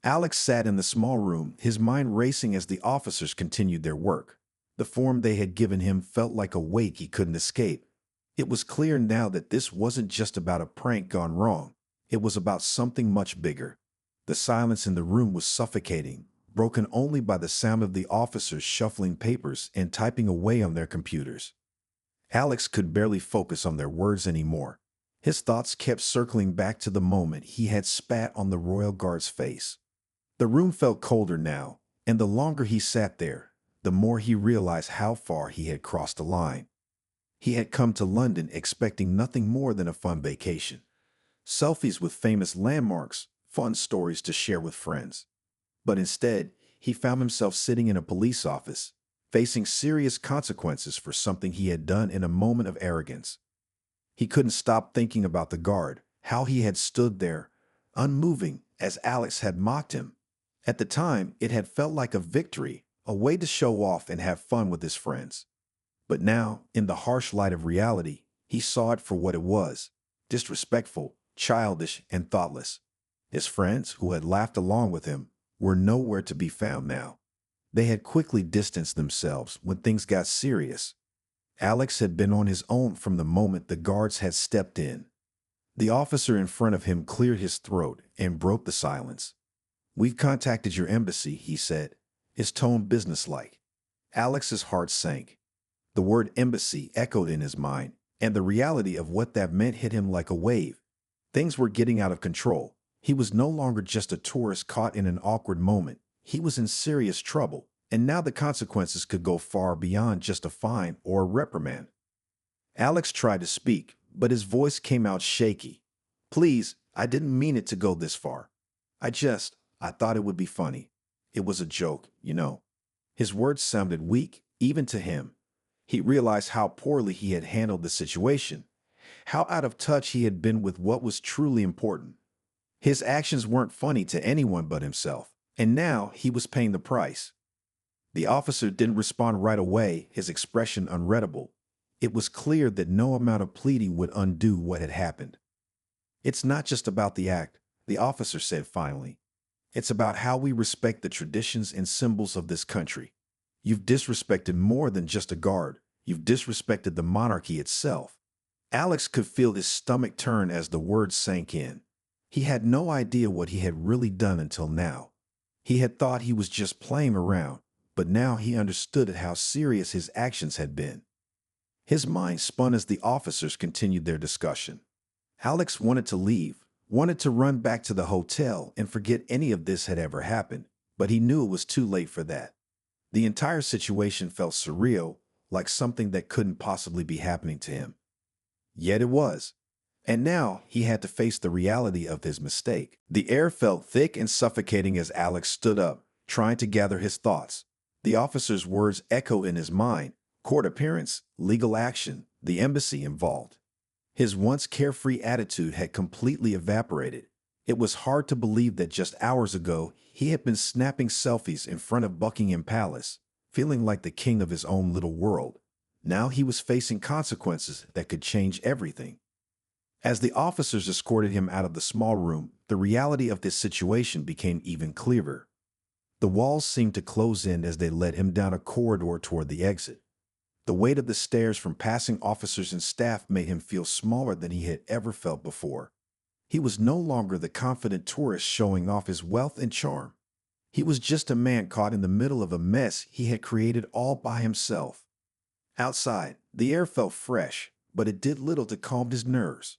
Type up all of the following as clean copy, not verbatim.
Alex sat in the small room, his mind racing as the officers continued their work. The form they had given him felt like a weight he couldn't escape. It was clear now that this wasn't just about a prank gone wrong. It was about something much bigger. The silence in the room was suffocating, broken only by the sound of the officers shuffling papers and typing away on their computers. Alex could barely focus on their words anymore. His thoughts kept circling back to the moment he had spat on the royal guard's face. The room felt colder now, and the longer he sat there, the more he realized how far he had crossed the line. He had come to London expecting nothing more than a fun vacation. Selfies with famous landmarks, fun stories to share with friends. But instead, he found himself sitting in a police office, facing serious consequences for something he had done in a moment of arrogance. He couldn't stop thinking about the guard, how he had stood there, unmoving, as Alex had mocked him. At the time, it had felt like a victory, a way to show off and have fun with his friends. But now, in the harsh light of reality, he saw it for what it was: disrespectful, childish, and thoughtless. His friends, who had laughed along with him, were nowhere to be found now. They had quickly distanced themselves when things got serious. Alex had been on his own from the moment the guards had stepped in. The officer in front of him cleared his throat and broke the silence. "We've contacted your embassy," he said, his tone businesslike. Alex's heart sank. The word embassy echoed in his mind, and the reality of what that meant hit him like a wave. Things were getting out of control. He was no longer just a tourist caught in an awkward moment. He was in serious trouble, and now the consequences could go far beyond just a fine or a reprimand. Alex tried to speak, but his voice came out shaky. "Please, I didn't mean it to go this far. I thought it would be funny. It was a joke, you know." His words sounded weak, even to him. He realized how poorly he had handled the situation, how out of touch he had been with what was truly important. His actions weren't funny to anyone but himself, and now he was paying the price. The officer didn't respond right away, his expression unreadable. It was clear that no amount of pleading would undo what had happened. "It's not just about the act," the officer said finally. "It's about how we respect the traditions and symbols of this country. You've disrespected more than just a guard. You've disrespected the monarchy itself." Alex could feel his stomach turn as the words sank in. He had no idea what he had really done until now. He had thought he was just playing around, but now he understood how serious his actions had been. His mind spun as the officers continued their discussion. Alex wanted to leave, wanted to run back to the hotel and forget any of this had ever happened, but he knew it was too late for that. The entire situation felt surreal, like something that couldn't possibly be happening to him. Yet it was. And now he had to face the reality of his mistake. The air felt thick and suffocating as Alex stood up, trying to gather his thoughts. The officer's words echoed in his mind: court appearance, legal action, the embassy involved. His once carefree attitude had completely evaporated. It was hard to believe that just hours ago he had been snapping selfies in front of Buckingham Palace, feeling like the king of his own little world. Now he was facing consequences that could change everything. As the officers escorted him out of the small room, the reality of this situation became even clearer. The walls seemed to close in as they led him down a corridor toward the exit. The weight of the stares from passing officers and staff made him feel smaller than he had ever felt before. He was no longer the confident tourist showing off his wealth and charm. He was just a man caught in the middle of a mess he had created all by himself. Outside, the air felt fresh, but it did little to calm his nerves.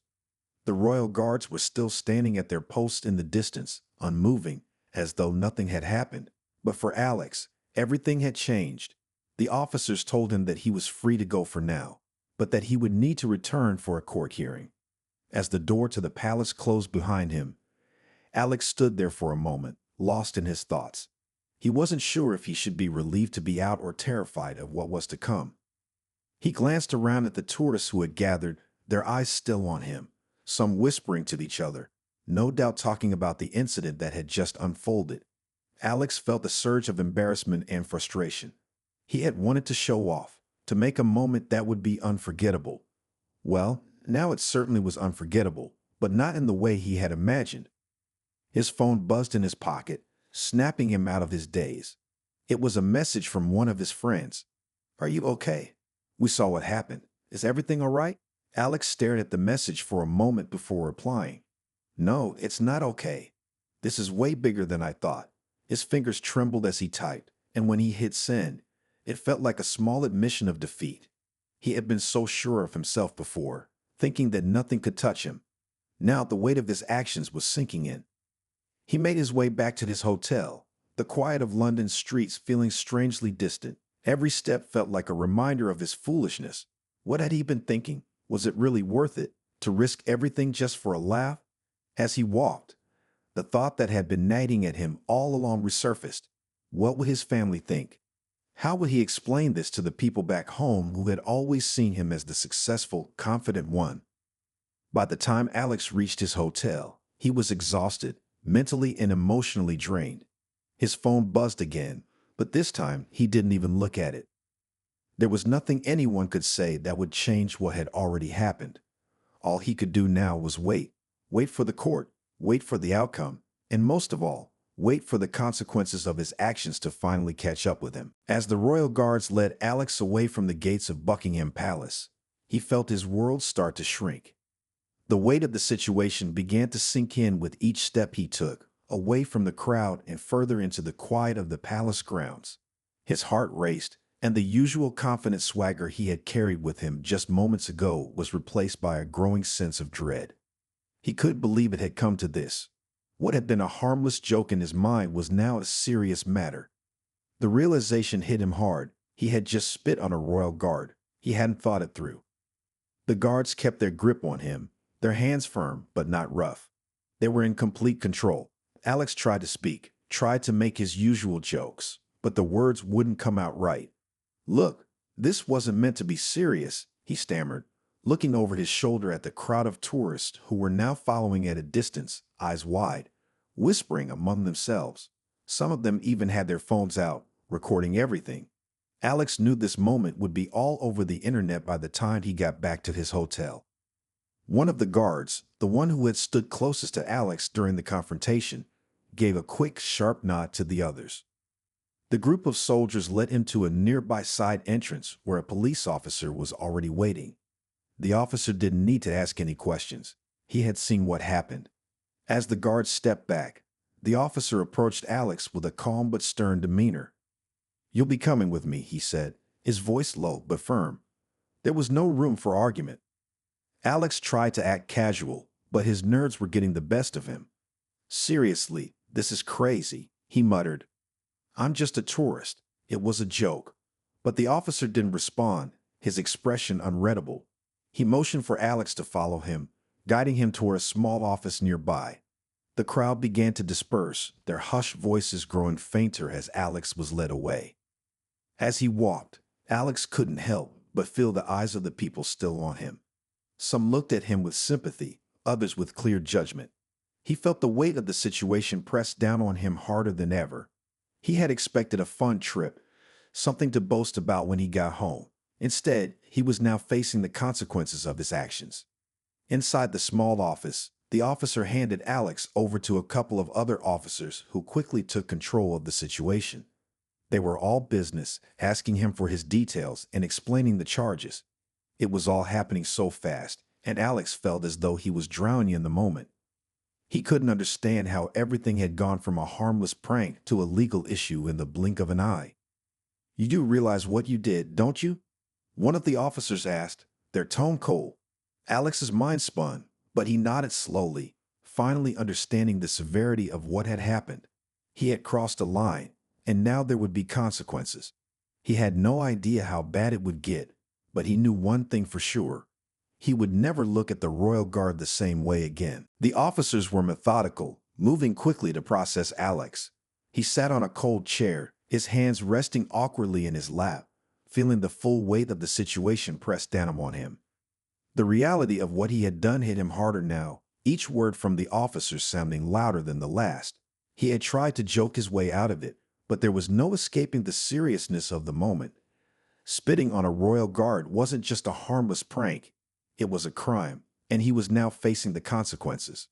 The royal guards were still standing at their posts in the distance, unmoving, as though nothing had happened. But for Alex, everything had changed. The officers told him that he was free to go for now, but that he would need to return for a court hearing. As the door to the palace closed behind him, Alex stood there for a moment, lost in his thoughts. He wasn't sure if he should be relieved to be out or terrified of what was to come. He glanced around at the tourists who had gathered, their eyes still on him, some whispering to each other, no doubt talking about the incident that had just unfolded. Alex felt a surge of embarrassment and frustration. He had wanted to show off, to make a moment that would be unforgettable. Well, now it certainly was unforgettable, but not in the way he had imagined. His phone buzzed in his pocket, snapping him out of his daze. It was a message from one of his friends. Are you okay? We saw what happened. Is everything all right? Alex stared at the message for a moment before replying. No, it's not okay. This is way bigger than I thought. His fingers trembled as he typed, and when he hit send, it felt like a small admission of defeat. He had been so sure of himself before, thinking that nothing could touch him. Now the weight of his actions was sinking in. He made his way back to his hotel, the quiet of London's streets feeling strangely distant. Every step felt like a reminder of his foolishness. What had he been thinking? Was it really worth it to risk everything just for a laugh? As he walked, the thought that had been nagging at him all along resurfaced. What would his family think? How would he explain this to the people back home who had always seen him as the successful, confident one? By the time Alex reached his hotel, he was exhausted, mentally and emotionally drained. His phone buzzed again, but this time he didn't even look at it. There was nothing anyone could say that would change what had already happened. All he could do now was wait. Wait for the court, wait for the outcome, and most of all, wait for the consequences of his actions to finally catch up with him. As the royal guards led Alex away from the gates of Buckingham Palace, he felt his world start to shrink. The weight of the situation began to sink in with each step he took, away from the crowd and further into the quiet of the palace grounds. His heart raced, and the usual confident swagger he had carried with him just moments ago was replaced by a growing sense of dread. He couldn't believe it had come to this. What had been a harmless joke in his mind was now a serious matter. The realization hit him hard. He had just spit on a royal guard. He hadn't thought it through. The guards kept their grip on him, their hands firm but not rough. They were in complete control. Alex tried to speak, tried to make his usual jokes, but the words wouldn't come out right. Look, this wasn't meant to be serious, he stammered, looking over his shoulder at the crowd of tourists who were now following at a distance, eyes wide, whispering among themselves. Some of them even had their phones out, recording everything. Alex knew this moment would be all over the internet by the time he got back to his hotel. One of the guards, the one who had stood closest to Alex during the confrontation, gave a quick, sharp nod to the others. The group of soldiers led him to a nearby side entrance where a police officer was already waiting. The officer didn't need to ask any questions. He had seen what happened. As the guards stepped back, the officer approached Alex with a calm but stern demeanor. "You'll be coming with me," he said, his voice low but firm. There was no room for argument. Alex tried to act casual, but his nerves were getting the best of him. "Seriously, this is crazy," he muttered. "I'm just a tourist." It was a joke. But the officer didn't respond, his expression unreadable. He motioned for Alex to follow him, guiding him toward a small office nearby. The crowd began to disperse, their hushed voices growing fainter as Alex was led away. As he walked, Alex couldn't help but feel the eyes of the people still on him. Some looked at him with sympathy, others with clear judgment. He felt the weight of the situation pressed down on him harder than ever. He had expected a fun trip, something to boast about when he got home. Instead, he was now facing the consequences of his actions. Inside the small office, the officer handed Alex over to a couple of other officers who quickly took control of the situation. They were all business, asking him for his details and explaining the charges. It was all happening so fast, and Alex felt as though he was drowning in the moment. He couldn't understand how everything had gone from a harmless prank to a legal issue in the blink of an eye. "You do realize what you did, don't you?" one of the officers asked, their tone cold. Alex's mind spun, but he nodded slowly, finally understanding the severity of what had happened. He had crossed a line, and now there would be consequences. He had no idea how bad it would get, but he knew one thing for sure. He would never look at the royal guard the same way again. The officers were methodical, moving quickly to process Alex. He sat on a cold chair, his hands resting awkwardly in his lap, feeling the full weight of the situation pressed down on him. The reality of what he had done hit him harder now, each word from the officers sounding louder than the last. He had tried to joke his way out of it, but there was no escaping the seriousness of the moment. Spitting on a royal guard wasn't just a harmless prank. It was a crime, and he was now facing the consequences.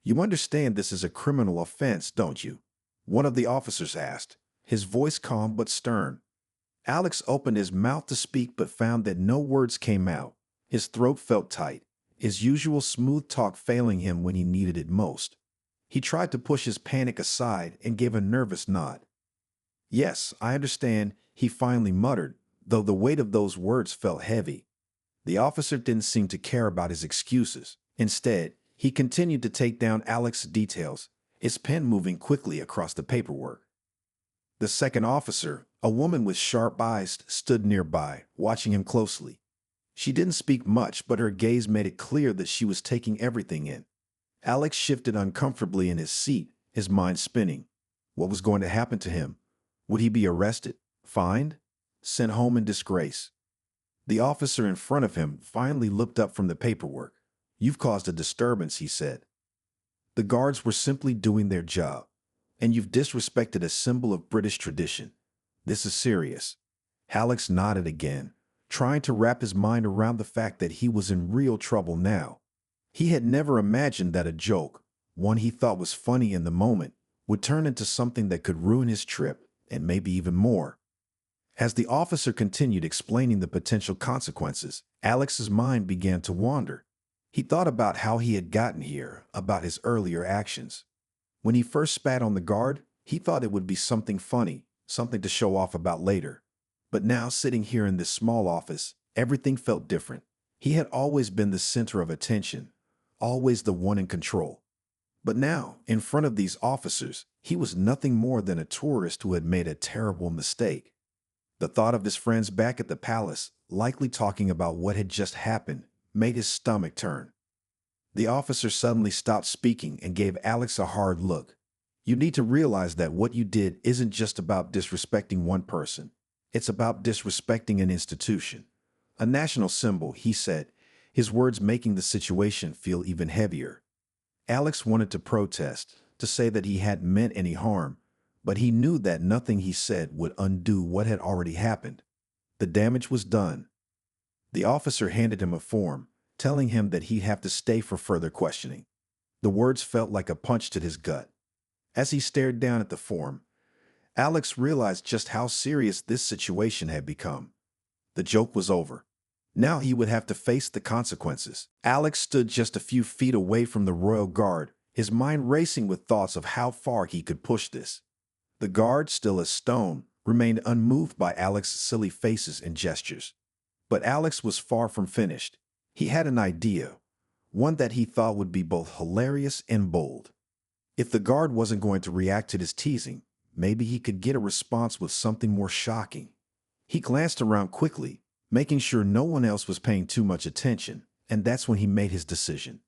"You understand this is a criminal offense, don't you?" One of the officers asked, his voice calm but stern. Alex opened his mouth to speak but found that no words came out. His throat felt tight, his usual smooth talk failing him when he needed it most. He tried to push his panic aside and gave a nervous nod. Yes, I understand, he finally muttered, though the weight of those words felt heavy. The officer didn't seem to care about his excuses. Instead, he continued to take down Alex's details, his pen moving quickly across the paperwork. The second officer, a woman with sharp eyes, stood nearby, watching him closely. She didn't speak much, but her gaze made it clear that she was taking everything in. Alex shifted uncomfortably in his seat, his mind spinning. What was going to happen to him? Would he be arrested, fined, sent home in disgrace? The officer in front of him finally looked up from the paperwork. You've caused a disturbance, he said. The guards were simply doing their job, and you've disrespected a symbol of British tradition. This is serious. Alex nodded again, trying to wrap his mind around the fact that he was in real trouble now. He had never imagined that a joke, one he thought was funny in the moment, would turn into something that could ruin his trip, and maybe even more. As the officer continued explaining the potential consequences, Alex's mind began to wander. He thought about how he had gotten here, about his earlier actions. When he first spat on the guard, he thought it would be something funny, something to show off about later. But now, sitting here in this small office, everything felt different. He had always been the center of attention, always the one in control. But now, in front of these officers, he was nothing more than a tourist who had made a terrible mistake. The thought of his friends back at the palace, likely talking about what had just happened, made his stomach turn. The officer suddenly stopped speaking and gave Alex a hard look. You need to realize that what you did isn't just about disrespecting one person. It's about disrespecting an institution. A national symbol, he said, his words making the situation feel even heavier. Alex wanted to protest, to say that he hadn't meant any harm, but he knew that nothing he said would undo what had already happened. The damage was done. The officer handed him a form, telling him that he'd have to stay for further questioning. The words felt like a punch to his gut. As he stared down at the form, Alex realized just how serious this situation had become. The joke was over. Now he would have to face the consequences. Alex stood just a few feet away from the royal guard, his mind racing with thoughts of how far he could push this. The guard, still as stone, remained unmoved by Alex's silly faces and gestures. But Alex was far from finished. He had an idea, one that he thought would be both hilarious and bold. If the guard wasn't going to react to his teasing, maybe he could get a response with something more shocking. He glanced around quickly, making sure no one else was paying too much attention, and that's when he made his decision.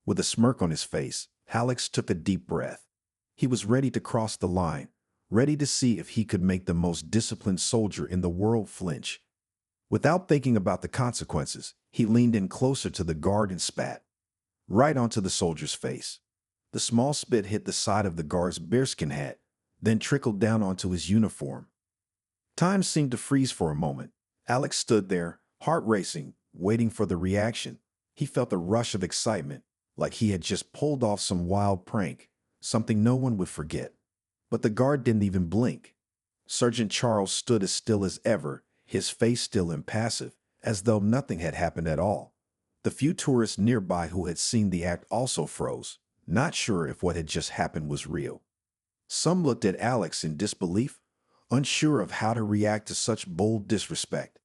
With a smirk on his face, Alex took a deep breath. He was ready to cross the line, ready to see if he could make the most disciplined soldier in the world flinch. Without thinking about the consequences, he leaned in closer to the guard and spat, right onto the soldier's face. The small spit hit the side of the guard's bearskin hat, then trickled down onto his uniform. Time seemed to freeze for a moment. Alex stood there, heart racing, waiting for the reaction. He felt a rush of excitement, like he had just pulled off some wild prank, something no one would forget. But the guard didn't even blink. Sergeant Charles stood as still as ever, his face still impassive, as though nothing had happened at all. The few tourists nearby who had seen the act also froze, not sure if what had just happened was real. Some looked at Alex in disbelief, unsure of how to react to such bold disrespect.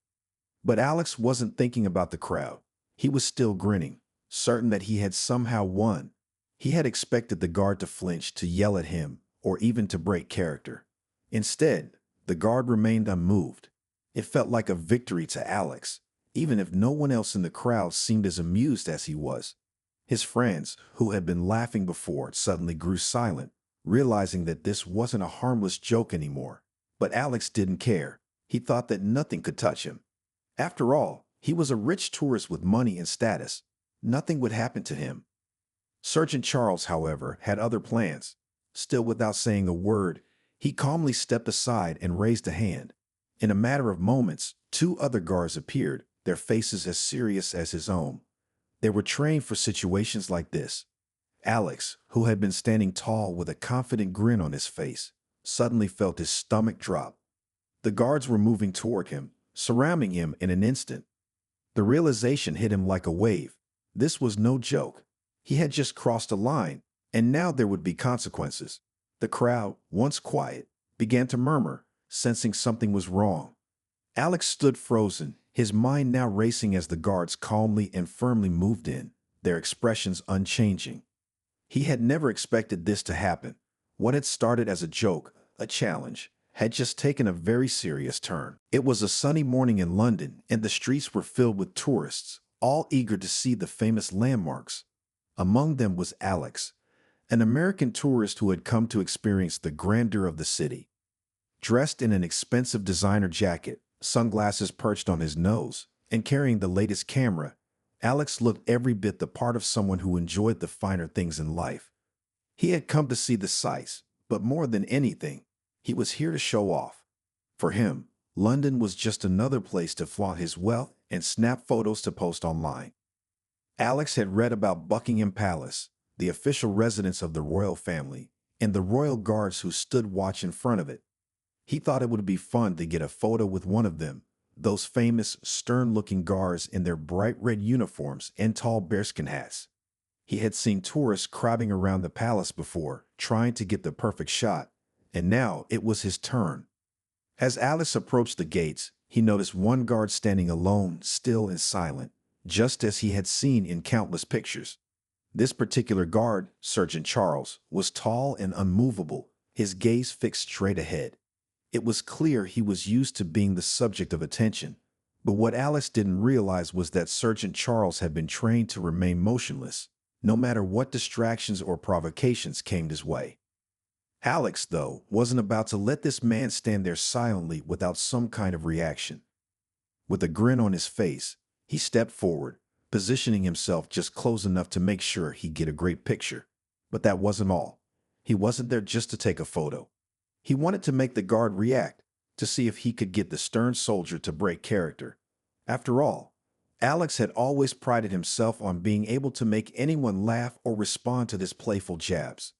But Alex wasn't thinking about the crowd. He was still grinning, certain that he had somehow won. He had expected the guard to flinch, to yell at him, or even to break character. Instead, the guard remained unmoved. It felt like a victory to Alex, even if no one else in the crowd seemed as amused as he was. His friends, who had been laughing before, suddenly grew silent, realizing that this wasn't a harmless joke anymore. But Alex didn't care. He thought that nothing could touch him. After all, he was a rich tourist with money and status. Nothing would happen to him. Sergeant Charles, however, had other plans. Still without saying a word, he calmly stepped aside and raised a hand. In a matter of moments, 2 other guards appeared, their faces as serious as his own. They were trained for situations like this. Alex, who had been standing tall with a confident grin on his face, suddenly felt his stomach drop. The guards were moving toward him, surrounding him in an instant. The realization hit him like a wave. This was no joke. He had just crossed a line, and now there would be consequences. The crowd, once quiet, began to murmur, sensing something was wrong. Alex stood frozen, his mind now racing as the guards calmly and firmly moved in, their expressions unchanging. He had never expected this to happen. What had started as a joke, a challenge, had just taken a very serious turn. It was a sunny morning in London, and the streets were filled with tourists, all eager to see the famous landmarks. Among them was Alex, an American tourist who had come to experience the grandeur of the city. Dressed in an expensive designer jacket, sunglasses perched on his nose, and carrying the latest camera, Alex looked every bit the part of someone who enjoyed the finer things in life. He had come to see the sights, but more than anything, he was here to show off. For him, London was just another place to flaunt his wealth and snap photos to post online. Alex had read about Buckingham Palace, the official residence of the royal family, and the royal guards who stood watch in front of it. He thought it would be fun to get a photo with one of them, those famous, stern-looking guards in their bright red uniforms and tall bearskin hats. He had seen tourists crowding around the palace before, trying to get the perfect shot, and now it was his turn. As Alex approached the gates, he noticed one guard standing alone, still and silent, just as he had seen in countless pictures. This particular guard, Sergeant Charles, was tall and unmovable, his gaze fixed straight ahead. It was clear he was used to being the subject of attention, but what Alex didn't realize was that Sergeant Charles had been trained to remain motionless, no matter what distractions or provocations came his way. Alex, though, wasn't about to let this man stand there silently without some kind of reaction. With a grin on his face, he stepped forward, positioning himself just close enough to make sure he'd get a great picture. But that wasn't all. He wasn't there just to take a photo. He wanted to make the guard react, to see if he could get the stern soldier to break character. After all, Alex had always prided himself on being able to make anyone laugh or respond to his playful jabs.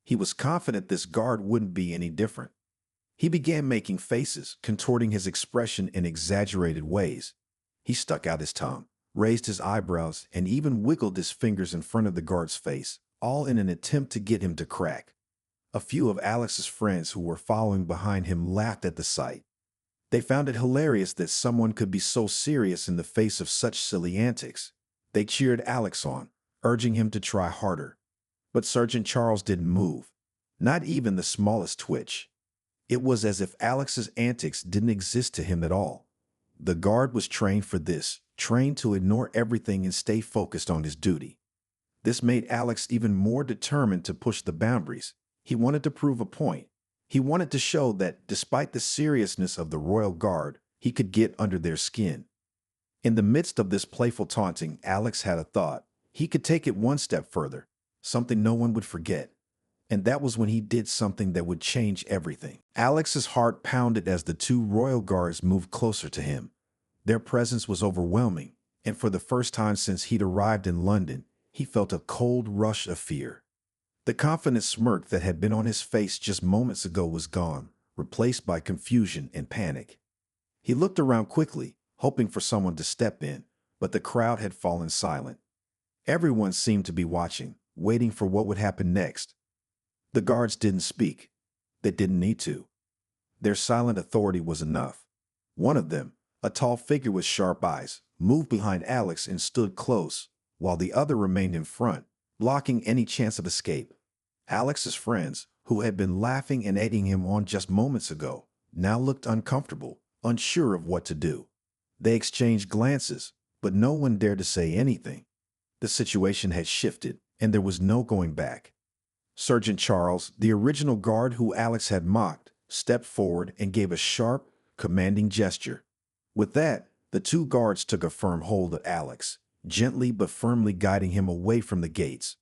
He was confident this guard wouldn't be any different. He began making faces, contorting his expression in exaggerated ways. He stuck out his tongue, raised his eyebrows, and even wiggled his fingers in front of the guard's face, all in an attempt to get him to crack. A few of Alex's friends who were following behind him laughed at the sight. They found it hilarious that someone could be so serious in the face of such silly antics. They cheered Alex on, urging him to try harder. But Sergeant Charles didn't move, not even the smallest twitch. It was as if Alex's antics didn't exist to him at all. The guard was trained for this, trained to ignore everything and stay focused on his duty. This made Alex even more determined to push the boundaries. He wanted to prove a point. He wanted to show that, despite the seriousness of the royal guard, he could get under their skin. In the midst of this playful taunting, Alex had a thought. He could take it one step further, something no one would forget. And that was when he did something that would change everything. Alex's heart pounded as the two royal guards moved closer to him. Their presence was overwhelming, and for the first time since he'd arrived in London, he felt a cold rush of fear. The confident smirk that had been on his face just moments ago was gone, replaced by confusion and panic. He looked around quickly, hoping for someone to step in, but the crowd had fallen silent. Everyone seemed to be watching, waiting for what would happen next. The guards didn't speak. They didn't need to. Their silent authority was enough. One of them, a tall figure with sharp eyes, moved behind Alex and stood close, while the other remained in front, blocking any chance of escape. Alex's friends, who had been laughing and egging him on just moments ago, now looked uncomfortable, unsure of what to do. They exchanged glances, but no one dared to say anything. The situation had shifted, and there was no going back. Sergeant Charles, the original guard who Alex had mocked, stepped forward and gave a sharp, commanding gesture. With that, the two guards took a firm hold of Alex, gently but firmly guiding him away from the gates.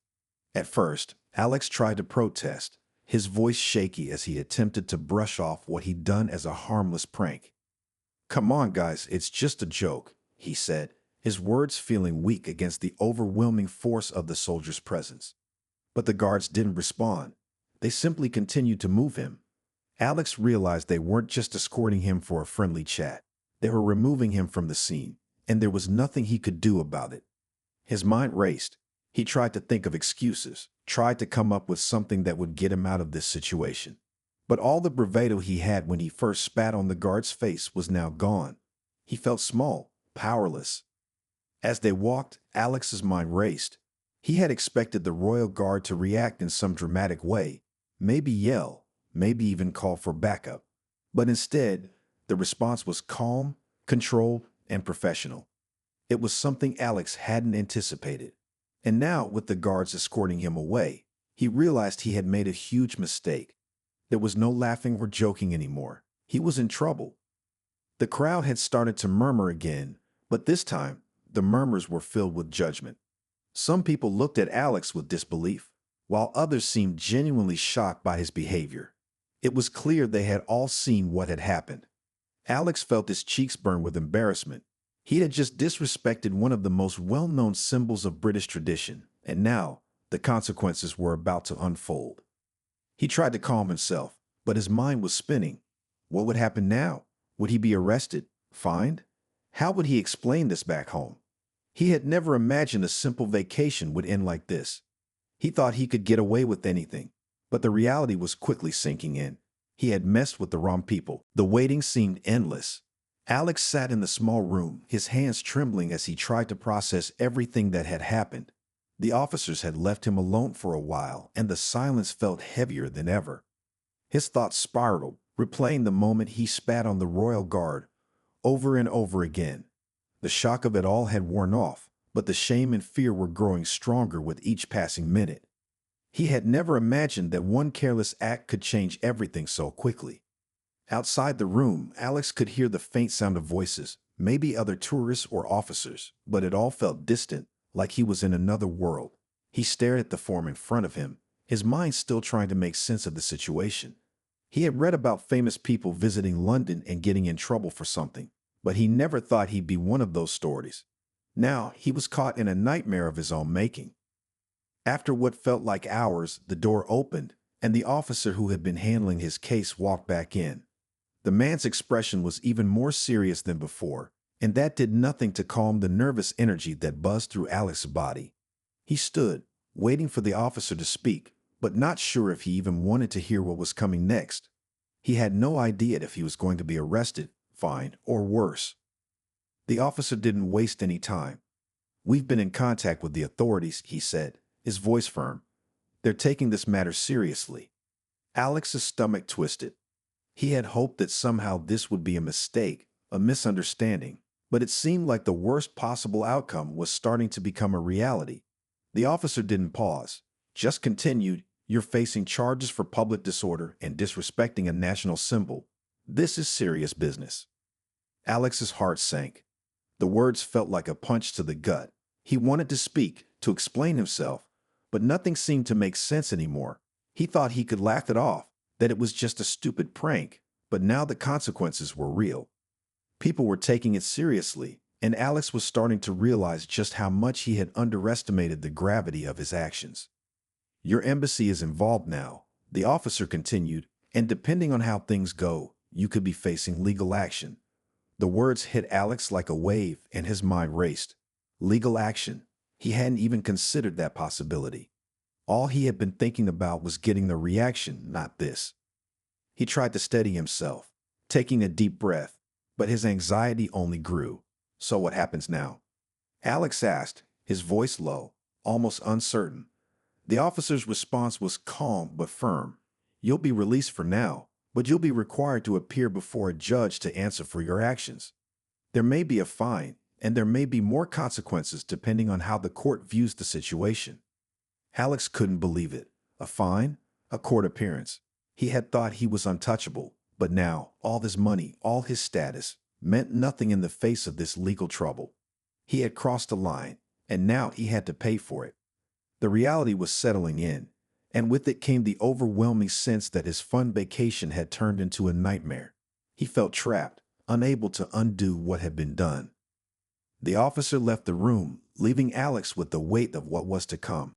At first, Alex tried to protest, his voice shaky as he attempted to brush off what he'd done as a harmless prank. "Come on, guys, it's just a joke," he said, his words feeling weak against the overwhelming force of the soldier's presence. But the guards didn't respond. They simply continued to move him. Alex realized they weren't just escorting him for a friendly chat. They were removing him from the scene, and there was nothing he could do about it. His mind raced. He tried to think of excuses, tried to come up with something that would get him out of this situation. But all the bravado he had when he first spat on the guard's face was now gone. He felt small, powerless. As they walked, Alex's mind raced. He had expected the royal guard to react in some dramatic way, maybe yell, maybe even call for backup. But instead, the response was calm, controlled, and professional. It was something Alex hadn't anticipated. And now, with the guards escorting him away, he realized he had made a huge mistake. There was no laughing or joking anymore. He was in trouble. The crowd had started to murmur again, but this time, the murmurs were filled with judgment. Some people looked at Alex with disbelief, while others seemed genuinely shocked by his behavior. It was clear they had all seen what had happened. Alex felt his cheeks burn with embarrassment. He had just disrespected one of the most well-known symbols of British tradition, and now the consequences were about to unfold. He tried to calm himself, but his mind was spinning. What would happen now? Would he be arrested? Fined? How would he explain this back home? He had never imagined a simple vacation would end like this. He thought he could get away with anything, but the reality was quickly sinking in. He had messed with the wrong people. The waiting seemed endless. Alex sat in the small room, his hands trembling as he tried to process everything that had happened. The officers had left him alone for a while, and the silence felt heavier than ever. His thoughts spiraled, replaying the moment he spat on the royal guard over and over again. The shock of it all had worn off, but the shame and fear were growing stronger with each passing minute. He had never imagined that one careless act could change everything so quickly. Outside the room, Alex could hear the faint sound of voices, maybe other tourists or officers, but it all felt distant, like he was in another world. He stared at the form in front of him, his mind still trying to make sense of the situation. He had read about famous people visiting London and getting in trouble for something, but he never thought he'd be one of those stories. Now, he was caught in a nightmare of his own making. After what felt like hours, the door opened, and the officer who had been handling his case walked back in. The man's expression was even more serious than before, and that did nothing to calm the nervous energy that buzzed through Alex's body. He stood, waiting for the officer to speak, but not sure if he even wanted to hear what was coming next. He had no idea if he was going to be arrested, fined, or worse. The officer didn't waste any time. "We've been in contact with the authorities," he said, his voice firm. "They're taking this matter seriously." Alex's stomach twisted. He had hoped that somehow this would be a mistake, a misunderstanding, but it seemed like the worst possible outcome was starting to become a reality. The officer didn't pause, just continued, "You're facing charges for public disorder and disrespecting a national symbol. This is serious business." Alex's heart sank. The words felt like a punch to the gut. He wanted to speak, to explain himself, but nothing seemed to make sense anymore. He thought he could laugh it off, that it was just a stupid prank, but now the consequences were real. People were taking it seriously, and Alex was starting to realize just how much he had underestimated the gravity of his actions. "Your embassy is involved now," the officer continued, "and depending on how things go, you could be facing legal action." The words hit Alex like a wave, and his mind raced. Legal action. He hadn't even considered that possibility. All he had been thinking about was getting the reaction, not this. He tried to steady himself, taking a deep breath, but his anxiety only grew. "So what happens now?" Alex asked, his voice low, almost uncertain. The officer's response was calm but firm. "You'll be released for now, but you'll be required to appear before a judge to answer for your actions. There may be a fine, and there may be more consequences depending on how the court views the situation." Alex couldn't believe it. A fine? A court appearance? He had thought he was untouchable, but now all his money, all his status, meant nothing in the face of this legal trouble. He had crossed a line, and now he had to pay for it. The reality was settling in, and with it came the overwhelming sense that his fun vacation had turned into a nightmare. He felt trapped, unable to undo what had been done. The officer left the room, leaving Alex with the weight of what was to come.